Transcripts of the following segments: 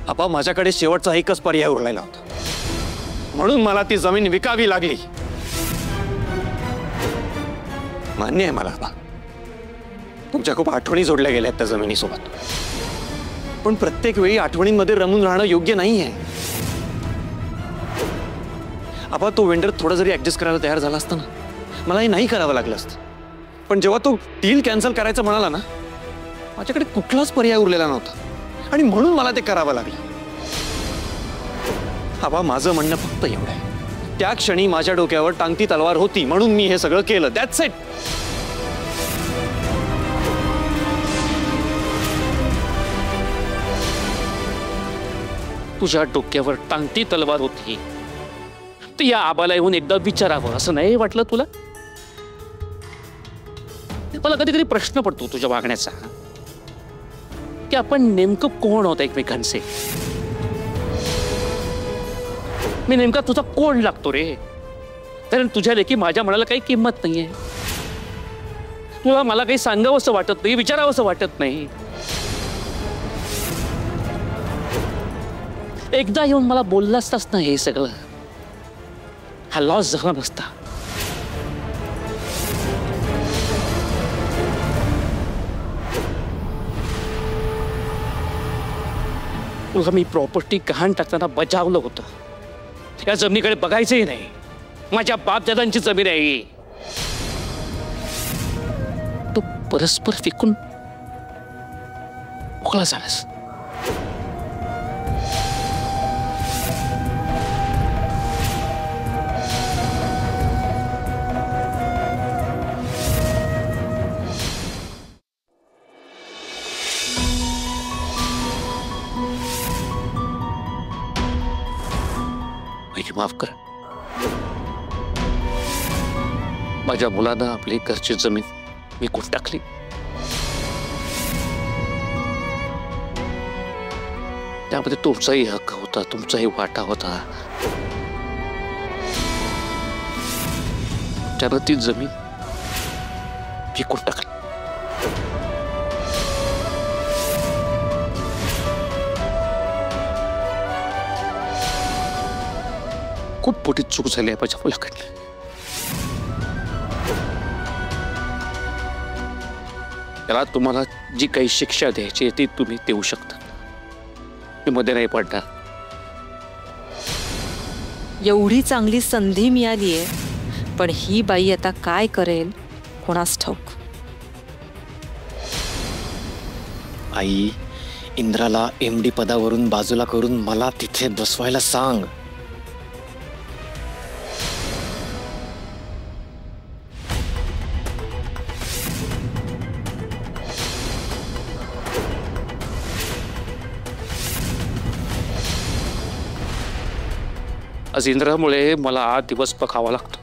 आपा माझ्याकडे शेवटचा एकच पर्याय उरलेला होता, म्हणून मला ती जमीन विकावी लागली। मान्य आहे मला आपा, तुमच्या खूप आठवणी जोडल्या गेल्या त्या जमिनीसोबत, पण प्रत्येक वेळी आठवणींमध्ये रमून राहणं योग्य नाहीये। आपा तो वेंडर थोडा जरी ऍडजस्ट करायला तयार झाला असता ना, मला हे नाही करावं लागलं असतं, पण जेव्हा तो डील कॅन्सल करायचं म्हणाला ना, माझ्याकडे कुठलाच पर्याय उरलेला नव्हता आणि म्हणून मला ते करावं लागलं। आपा माझं म्हणणं फक्त एवढं आहे, त्या क्षणी माझ्या डोक्यावर टांगती तलवार होती म्हणून मी हे सगळं केलं, दॅट्स इट। तुझ्या डोक्यावर टांगती तलवार होती तर या आबाला येऊन एकदा विचारावं असं नाही वाटलं तुला? मला कधी कधी प्रश्न पडतो तुझ्या वागण्याचा की आपण नेमकं कोण आहोत एकमेकांचे। मी नेमका तुझा कोण लागतो रे? कारण तुझ्या लेखी माझ्या मनाला काही किंमत नाहीये, तुला मला काही सांगावंसं वाटत नाही, विचारावंसं वाटत नाही। एकदा येऊन मला बोलला असतास ना हे सगळं, हा लॉस झाला नसता। तुला मी प्रॉपर्टी गहाण टाकताना बजावलं होतं, या जमिनीकडे बघायचंही नाही, माझ्या बापदादांची जमीन आहे। तो परस्पर फिकून मोकळा झालास। माफ कर, माझ्या मुलांना आपली घरची जमीन विकून टाकली। त्यामध्ये तुमचाही हक्क होता, तुमचाही वाटा होता, त्यानं ती जमीन विकून टाकली। खूप मोठी चूक झाली आहे माझ्या मुलाकडे। त्याला तुम्हाला जी काही शिक्षा द्यायची ती तुम्ही देऊ शकता, मी मध्ये नाही पडणार। एवढी चांगली संधी मिळालीये, पण ही बाई आता काय करेल कोणास ठाऊक। आई, इंद्राला एमडी पदावरून बाजूला करून मला तिथे बसवायला सांग। आज इंद्रामुळे मला 8 दिवस पकावा लागतो।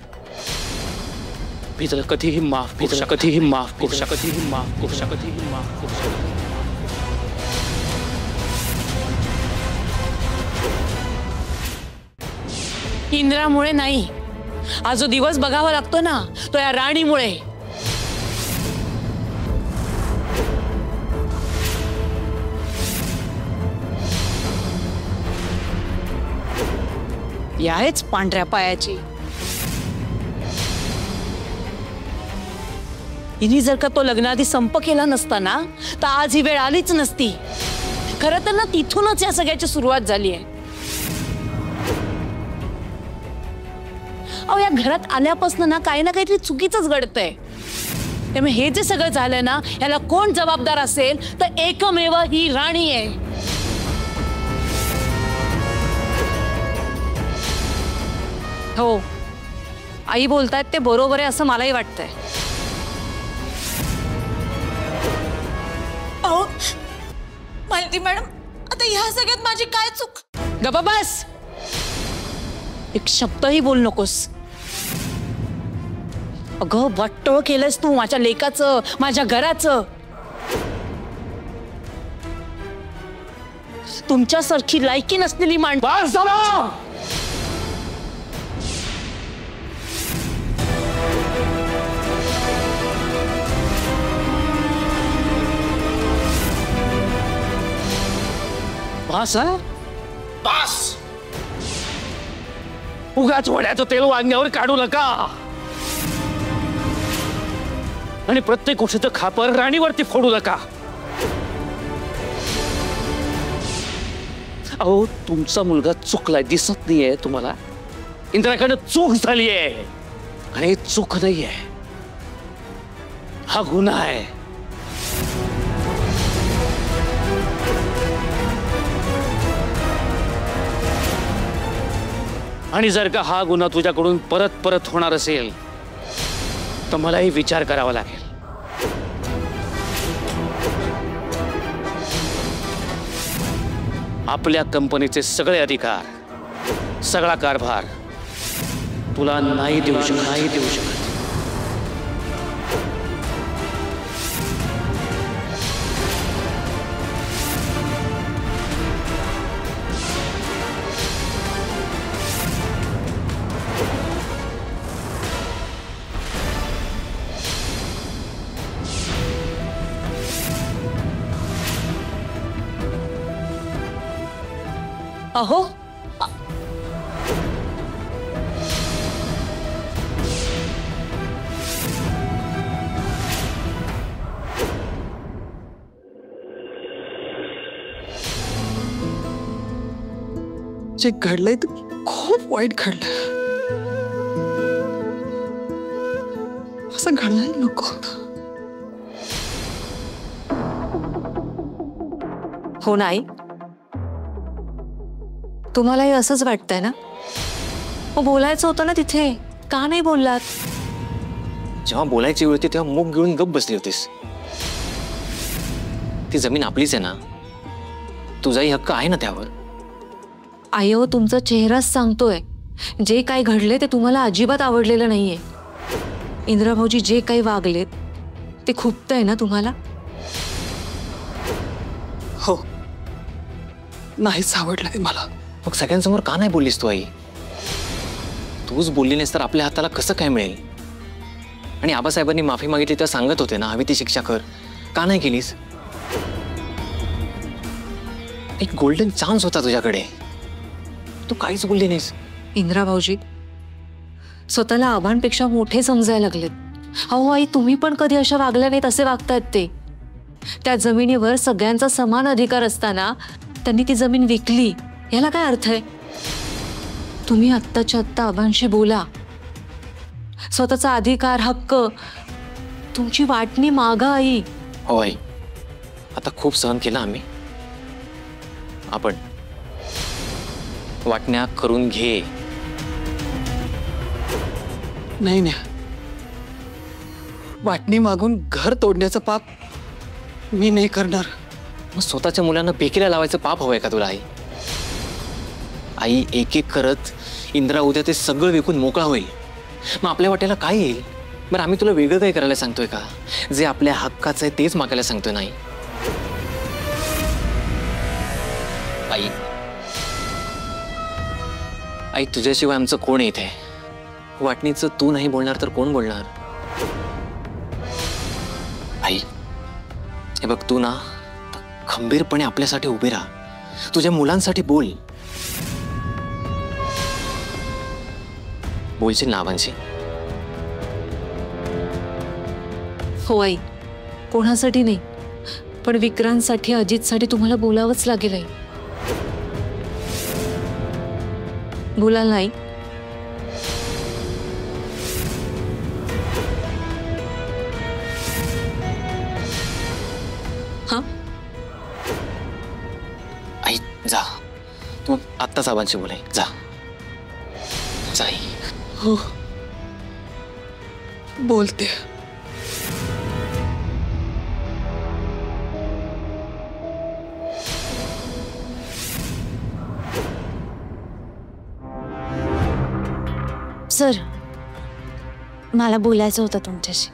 मी तर कधीही माफ करू शकत, कधीही माफ करू शकत, कधीही माफ करू शकत, कधीही माफ करू शकत। इंद्रामुळे नाही, आज जो दिवस बघावा लागतो ना तो या राणीमुळे। याच पांढऱ्या पायाची हिने जर का तो लग्नाआधी संप केला नसता ना तर आज ही वेळ आलीच नसती। खरं तर ना तिथूनच या सगळ्याची सुरुवात झाली आहे। अहो या घरात आल्यापासून ना काही ना काहीतरी चुकीचंच घडतंय, त्यामुळे हे जे सगळं झालंय ना याला कोण जबाबदार असेल तर एकमेव ही राणी आहे। हो, आई बोलतायत ते बरोबर आहे असं मलाही वाटतंय। अहो मालती मॅडम, आता ह्या सगळ्यात माझी काय चूक? गप्प बस, एक शब्दही बोल नकोस। अगं वाटोळ केलंस तू माझ्या लेकाचं, माझ्या घराचं। तुमच्यासारखी लायकी नसलेली बस झालं। बस बस. उगाच वड्याचं तेल वांग्यावर काढू नका आणि प्रत्येक गोष्टीचं खापर राणीवरती फोडू नका. अहो तुमचा मुलगा चुकलाय, दिसत नाहीये तुम्हाला? इंद्राकडे चूक झालीये आणि चूक नाहीये, हा गुन्हा आहे. आणि जर का हा गुन्हा तुझ्याकडून परत परत होणार असेल तर मलाही विचार करावा लागेल. आपल्या कंपनीचे सगळे अधिकार, सगळा कारभार तुला नाही देऊ शकत. अहो जे घडलंय ते खूप वाईट घडलंय. असं घडलं नको होतं. हो नाही, तुम्हालाही असंच वाटतंय ना? मग बोलायचं होतं ना तिथे, का नाही बोललात? जेव्हा बोलायची वेळ होती तेव्हा मूग गिळून गप्प बसली होतीस. ती जमीन आपलीच आहे ना, तुझाही हक्क आहे ना त्यावर. आयो तुमचा चेहराच सांगतोय, जे काही घडले ते तुम्हाला अजिबात आवडलेलं नाहीये. इंदिरा भाऊजी जे काही वागलेत ते खुपतंय ना तुम्हाला? हो, नाहीच आवडलंय मला. मग सगळ्यांसमोर का नाही बोललीस तू आई? तूच बोलली नाहीस तर आपल्या हाताला कसं काय मिळेल? आणि आबासाहेबांनी माफी मागितली तर सांगत होते ना, हवी ती शिक्षा कर, का नाही केलीस? एक गोल्डन चान्स होता तुझ्याकडे, तू काहीच बोलली नाहीस. इंदिरा भाऊजी स्वतःला आव्हानपेक्षा मोठे समजायला लागलेत. अहो आई, तुम्ही पण कधी अशा वागल्या नाहीत असे वागतायत ते. त्या जमिनीवर सगळ्यांचा समान अधिकार असताना त्यांनी ती जमीन विकली, याला काय अर्थ आहे? तुम्ही आत्ताच्या आत्ता आबांशी बोला. स्वतःचा अधिकार, हक्क, तुमची वाटणी मागा आई. हो आई, आता खूप सहन केला आम्ही. आपण वाटण्या करून घे. नाही नाही, वाटणी मागून घर तोडण्याचं पाप मी नाही करणार. मग स्वतःच्या मुलांना पेकीला लावायचं पाप हवंय का तुला आई? आई, एक एक करत इंदिरा उद्या ते सगळं विकून मोकळा होईल. मग आपल्या वाट्याला काय येईल? बरं आम्ही तुला वेगळं काही करायला सांगतोय का? जे आपल्या हक्काचं आहे तेच मागायला सांगतोय. नाही आई, आई तुझ्याशिवाय आमचं कोण आहे इथे? वाटणीचं तू नाही बोलणार तर कोण बोलणार? आई हे बघ, तू ना खंबीरपणे आपल्यासाठी उभी राहा. तुझ्या मुलांसाठी बोल. बोलशील ना आबांशी? हो आई, कोणासाठी नाही, पण विक्रांतसाठी, अजितसाठी तुम्हाला बोलावंच लागेल आई. बोलाल नाही? हा, आई जा, तू आत्ताच आबांशी बोलाय. जा जा आई. हो, बोलते. सर, मला बोलायचं होतं तुमच्याशी.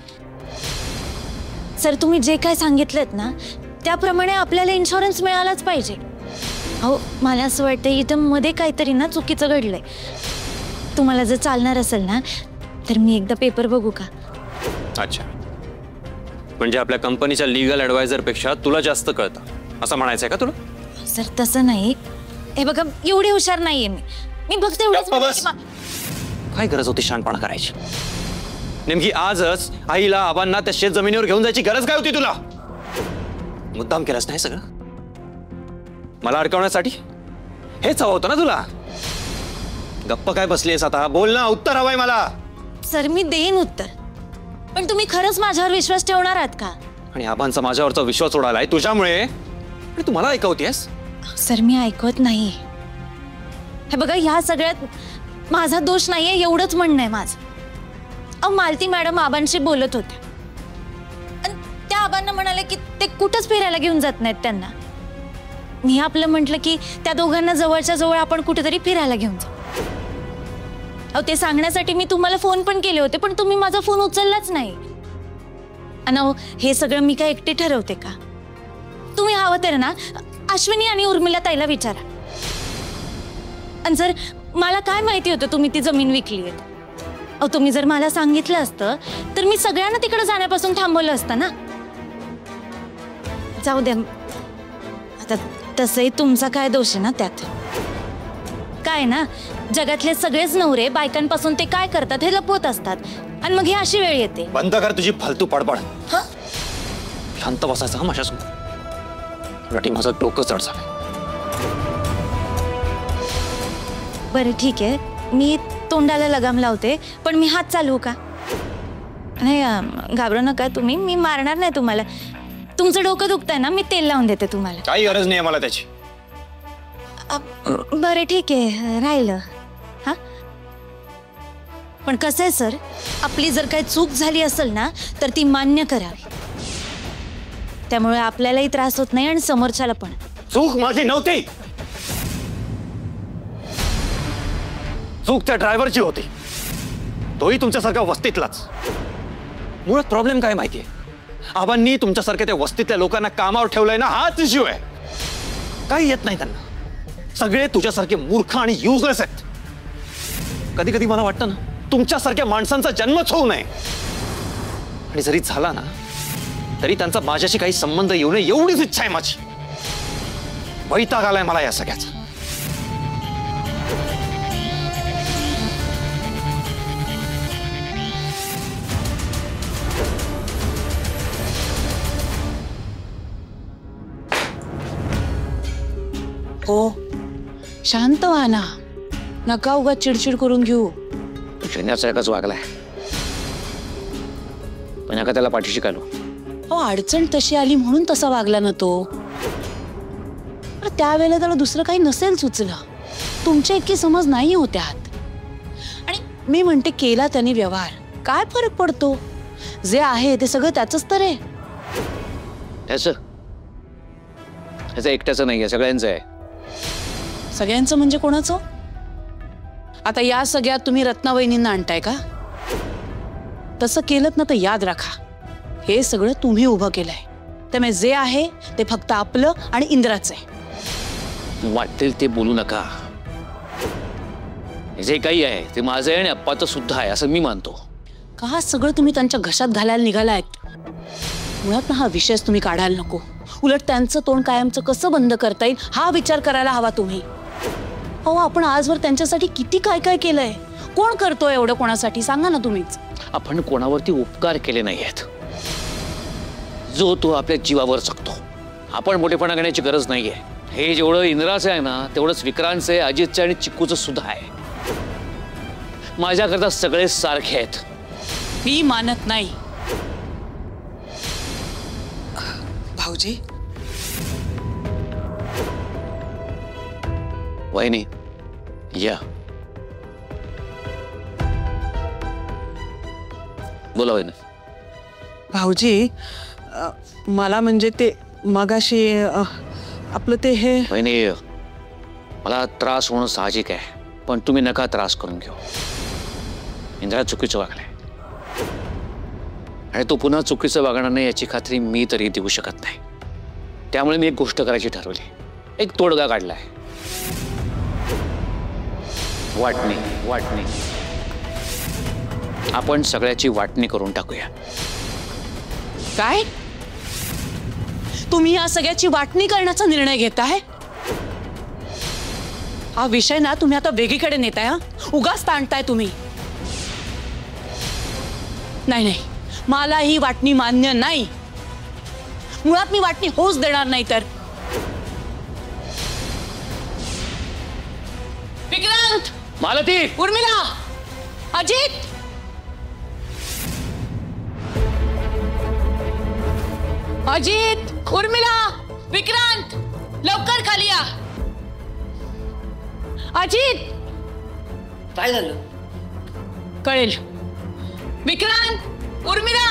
सर, तुम्ही जे काय सांगितलेत ना त्याप्रमाणे आपल्याला इन्शुरन्स मिळालाच पाहिजे. अहो, मला असं वाटतं इथं मध्ये काहीतरी ना चुकीचं घडलंय. तुम्हाला जर चालणार असेल ना तर मी एकदा पेपर बघू का? अच्छा, म्हणजे आपल्या कंपनीच्या लीगल ॲडवायझर पेक्षा तुला जास्त कळतं असं म्हणायचंय का तुला? सर, तसं नाही, हे बघा एवढी हुशार नाहीये मी फक्त एवढंच गप्प बस. म्हणते की काय गरज होती शहाणपणा करायची? नेमकी आजच आईला आबांना त्या शेत जमिनीवर घेऊन जायची गरज काय होती तुला? मुद्दाम केलंच नाही सगळं मला अडकवण्यासाठी? हेच हवं होतं ना तुला? गप्प काय बसलीस आता? बोल ना, उत्तर हवंय मला. सर मी देईन उत्तर, पण तुम्ही खरंच माझ्यावर विश्वास ठेवणार आहात का? आणि आबांचा माझ्यावरचा विश्वास उडालाय तुझ्यामुळे, आणि तू मला ऐकवतेस? सर मी ऐकत नाही. हे बघा ह्या सगळ्यात माझा दोष नाहीये एवढंच म्हणणं आहे माझं. मालती मॅडम आबांशी बोलत होत्या आणि त्या आबांना म्हणाले की ते कुठंच फिरायला घेऊन जात नाहीत त्यांना. मी आपलं म्हटलं की त्या दोघांना जवळच्या जवळ आपण कुठेतरी फिरायला घेऊन जाऊ. ते सांगण्यासाठी मी तुम्हाला फोन पण केले होते, पण तुम्ही माझा फोन उचललाच नाही. आणि हे सगळं मी काय एकटी ठरवते का? तुम्ही हवं तर ना अश्विनी आणि उर्मिला ताईला विचारा. आणि जर मला काय माहिती होतं तुम्ही ती जमीन विकली आहे? तुम्ही जर मला सांगितलं असतं तर मी सगळ्यांना तिकडे जाण्यापासून थांबवलं असतं ना. जाऊ द्या, आता तसंही तुमचा काय दोष आहे ना त्यात? काय ना, जगातले सगळेच नवरे बायकांपासून ते काय करतात हे लपवत असतात, आणि मग ही अशी वेळ येते. बंद कर तुझी फालतू पडपड. शांत बसायचं हा माझ्यासमोर. माझं डोकं चढ झालंय. बरं ठीक आहे, मी तोंडाला लगाम लावते, पण मी हात चालवू का? नाही घाबरू नका तुम्ही, मी मारणार नाही तुम्हाला. तुमचं डोकं दुखतंय ना, मी तेल लावून देते तुम्हाला. काही गरज नाही मला त्याची. बरं ठीक आहे, राहिलं. हा पण कसं आहे सर, आपली जर काही चूक झाली असेल ना तर ती मान्य करावी. त्यामुळे आपल्यालाही त्रास होत नाही आणि समोरच्याला पण. चूक माझी नव्हती, चूक त्या ड्रायव्हरची होती, तोही तुमच्यासारखा वस्तीतलाच. मुळात प्रॉब्लेम काय माहितीये? आबांनी तुमच्यासारख्या त्या वस्तीतल्या लोकांना कामावर ठेवलंय ना, हाच इश्यू आहे. काही येत नाही त्यांना. सगळे तुझ्यासारखे मूर्ख आणि युजलेस आहेत. कधी कधी मला वाटतं ना तुमच्यासारख्या माणसांचा जन्मच होऊ नये, आणि जरी झाला ना तरी त्यांचा माझ्याशी काही संबंध येऊ नये एवढीच इच्छा आहे माझी. वैताग आलाय मला या सगळ्याचा. हो, शांत व्हा ना, नका उगाच चिडचिड करून घेऊ. शून्याचा एकच वागलाय, पण नका त्याला पाठीशी घालू. अडचण तशी आली म्हणून तसा वागला ना तो. त्यावेळेला त्याला दुसरं काही नसेल सुचलं. तुमच्या इतकी समज नाही हो त्यात. आणि मी म्हणते केला त्याने व्यवहार, काय फरक पडतो? जे आहे ते सगळं त्याचंच तर आहे. त्याचं एकट्याचं नाहीये, सगळ्यांचं आहे. सगळ्यांचं म्हणजे कोणाचं? आता या सगळ्यात तुम्ही रत्नावहिनींना आणताय का? तसं केलं ना तर याद राखा, हे सगळं तुम्ही उभं केलंय. त्यामुळे जे आहे ते फक्त आपलं आणि इंद्राचं आहे. वाटेल ते बोलू नका. जे काही आहे ते माझं आहे आणि अप्पाचं सुद्धा आहे असं मी मानतो. का सगळं तुम्ही त्यांच्या घशात घालायला निघालायत? मुळात ना हा विषयच तुम्ही काढायला नको. उलट त्यांचं तोंड कायमचं कसं बंद करता येईल हा विचार करायला हवा तुम्ही. हो, आपण आजवर त्यांच्यासाठी किती काय काय केलंय. कोण करतोय एवढं कोणासाठी सांगा ना तुम्हीच. आपण कोणावरती उपकार केले नाहीयेत. जो तो आपल्या जीवावर जगतो. आपण मोठेपणा करण्याची गरज नाहीये. हे जेवढं इंद्राचं आहे ना तेवढंच विक्रांतचं आहे, अजितचं आणि चिक्कूचं सुद्धा आहे. माझ्याकरता सगळे सारखे आहेत. मी मानत नाही. भाऊजी, वहिनी या. बोला वहिनी. भाऊजी, मला म्हणजे ते मगाशी आपलं ते हे. वहिनी, मला त्रास होणं साहजिक आहे, पण तुम्ही नका त्रास करून घेऊ. इंद्रा चुकीचं वागलाय आणि तो पुन्हा चुकीचं वागणार नाही याची खात्री मी तरी देऊ शकत नाही. त्यामुळे मी एक गोष्ट करायची ठरवली. एक तोडगा काढलाय. वाटणी. आपण सगळ्याची वाटणी करून टाकूया. काय तुम्ही या सगळ्याची वाटणी करण्याचा निर्णय घेताय? हा विषय ना तुम्ही आता वेगळीकडे नेताय. हा उगाच ताणताय तुम्ही. नाही नाही, मला ही वाटणी मान्य नाही. मुळात मी वाटणी होऊच देणार नाही. तर विक्रांत, मालती, उर्मिला, अजित, अजित, उर्मिला, विक्रांत, लवकर खाली या. अजित, काय झालं? कळेल. विक्रांत, उर्मिला.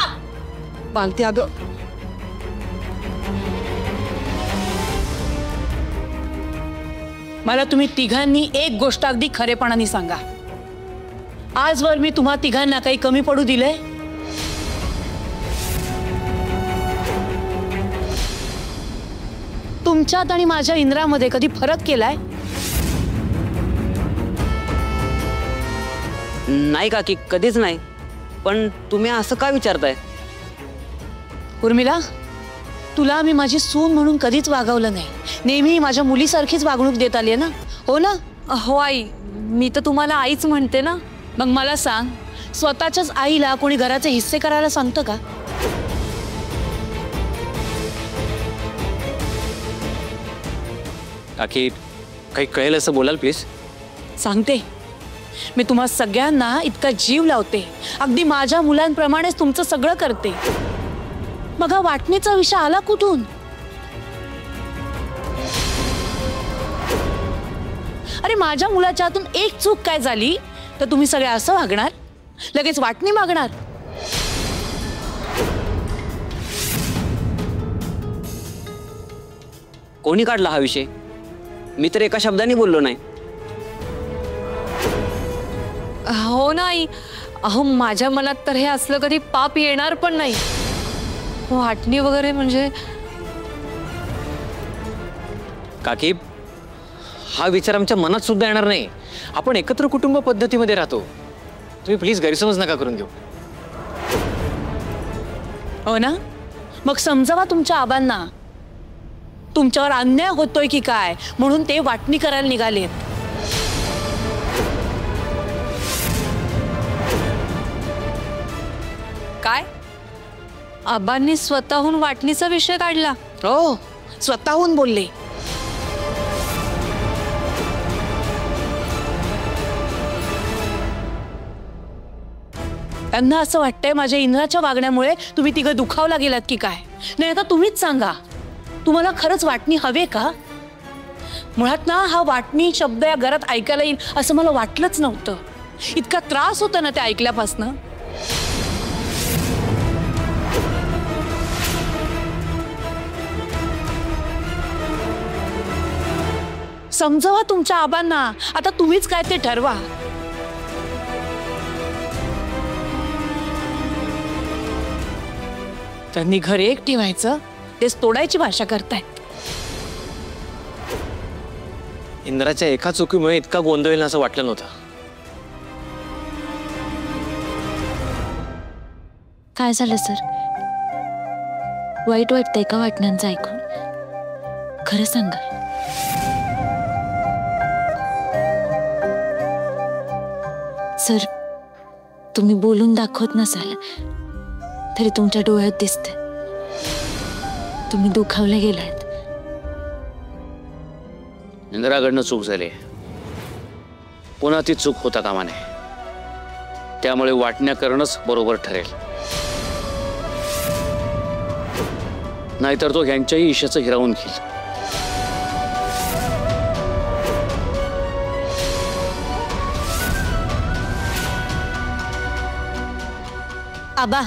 मालती अगं, मला तुम्ही तिघांनी एक गोष्ट अगदी खरेपणाने सांगा. आजवर मी तुम्हा तिघांना काही कमी पडू दिलंय? तुमच्यात आणि माझ्या इंद्रामध्ये कधी फरक केलाय? नाही काकी, कधीच नाही. पण तुम्ही असं का विचारताय? उर्मिला, तुला मी माझी सून म्हणून कधीच वागवलं नाही. नेहमी माझ्या मुलीसारखीच वागणूक देत आली ना, हो ना? हो आई, मी तर तुम्हाला आईच म्हणते ना. मग मला सांग, स्वतःच्याच आईला कोणी घराचे हिस्से करायला सांगतं का? काकी, काही कळेल असं बोलाल प्लीज. सांगते, मी तुम्हा सगळ्यांना इतका जीव लावते, अगदी माझ्या मुलांप्रमाणेच तुमचं सगळं करते. मग हा वाटणीचा विषय आला कुठून? अरे माझ्या मुलाच्या हातून एक चूक काय झाली तर तुम्ही सगळे असं वागणार, लगेच वाटणी मागणार? कोणी काढला हा विषय? मी तर एका शब्दाने बोललो नाही. हो ना आई. अहो, माझ्या मनात तर हे असलं कधी पाप येणार पण नाही. वाटणी वगैरे म्हणजे. काकी, हा विचार आमच्या मनात सुद्धा येणार नाही. आपण एकत्र कुटुंब पद्धतीमध्ये राहतो. तुम्ही प्लीज गैरसमज नका करून घेऊ. हो ना? मग समजावा तुमच्या आबांना. तुमच्यावर अन्याय होतोय की काय म्हणून ते वाटणी करायला निघालेत. काय? आबांनी स्वतःहून वाटणीचा विषय काढला? हो, स्वतःहून बोलले. त्यांना असं वाटतंय माझ्या इंद्राच्या वागण्यामुळे तुम्ही तिघं दुखावला गेलात की काय. नाही, आता तुम्हीच सांगा, तुम्हाला खरंच वाटणी हवे का? मुळात ना हा वाटणी शब्द या घरात ऐकायला येईल असं मला वाटलंच नव्हतं. इतका त्रास होता ना ते ऐकल्यापासनं. समजावा तुमच्या आबांना. आता तुम्हीच काय ते ठरवा. त्यांनी घर एक ठेवायचं, तेच तोडायची भाषा करतायत. इंद्राच्या एका चुकीमुळे इतका गोंधळ येईल असं वाटलं नव्हतं. काय झालं सर? वाईट वाटतंय का वाटण्यांचं ऐकून? खरं सांगा. सर, तुम्ही बोलून दाखवत नसाल तरी तुमच्या डोळ्यात दिसतंय तुम्ही दुखावले गेलात. इंद्राकडनं चूक झाली, पुन्हा ती चूक होता कामा नये. त्यामुळे वाटण्या करणंच बरोबर ठरेल. नाहीतर तो ह्यांच्याही ईशाचं हिरावून घेईल. आबा,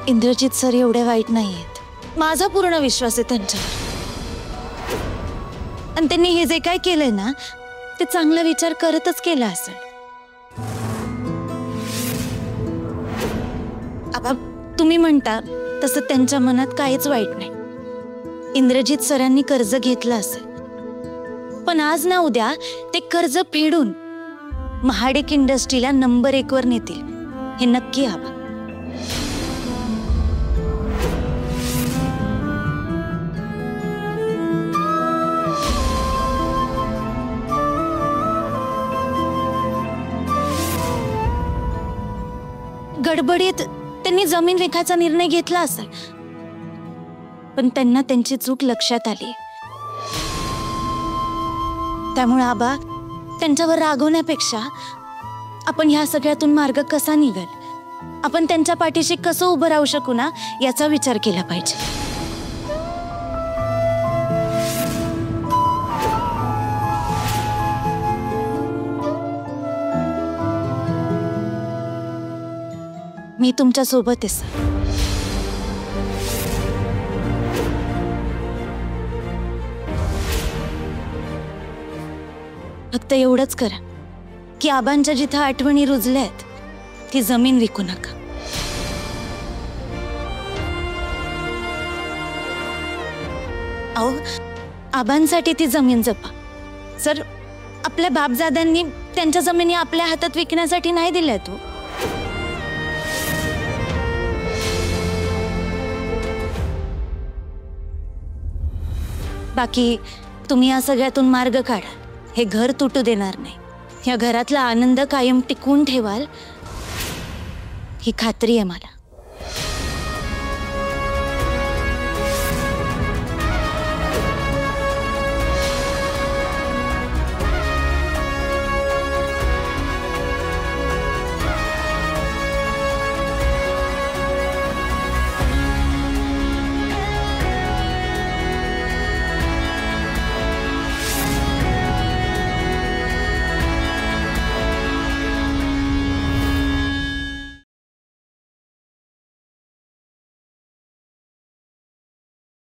इंद्रजित सर एवढे वाईट नाहीयेत. माझा पूर्ण विश्वास आहे त्यांच्यावर. आणि त्यांनी हे जे काय केलंय ना ते चांगला विचार करतच केला असेल. आबा, तुम्ही म्हणता तसं त्यांच्या मनात काहीच वाईट नाही. इंद्रजित सरांनी कर्ज घेतलं असेल, पण आज ना उद्या ते कर्ज फेडून महाडिक इंडस्ट्रीला नंबर 1 वर नेतील हे नक्की. आबा, गडबडीत त्यांनी जमीन विकायचा निर्णय घेतला असेल, पण त्यांना त्यांची चूक लक्षात आली. त्यामुळे आबा, त्यांच्यावर रागवण्यापेक्षा आपण ह्या सगळ्यातून मार्ग कसा निघेल, आपण त्यांच्या पाठीशी कसं उभं राहू शकू ना, याचा विचार केला पाहिजे. मी तुमच्या सोबत आहे सर. फक्त एवढंच करा की आबांच्या जिथं आठवणी रुजल्यात ती जमीन विकू नका. अहो, आबांसाठी ती जमीन जपा. सर, आपल्या बापजाद्यांनी त्यांच्या जमिनी आपल्या हातात विकण्यासाठी नाही दिल्या तो. बाकी तुम्ही या सगळ्यातून मार्ग काढा. हे घर तुटू देणार नाही. या घरातला आनंद कायम टिकवून ठेवाल ही खात्री आहे मला.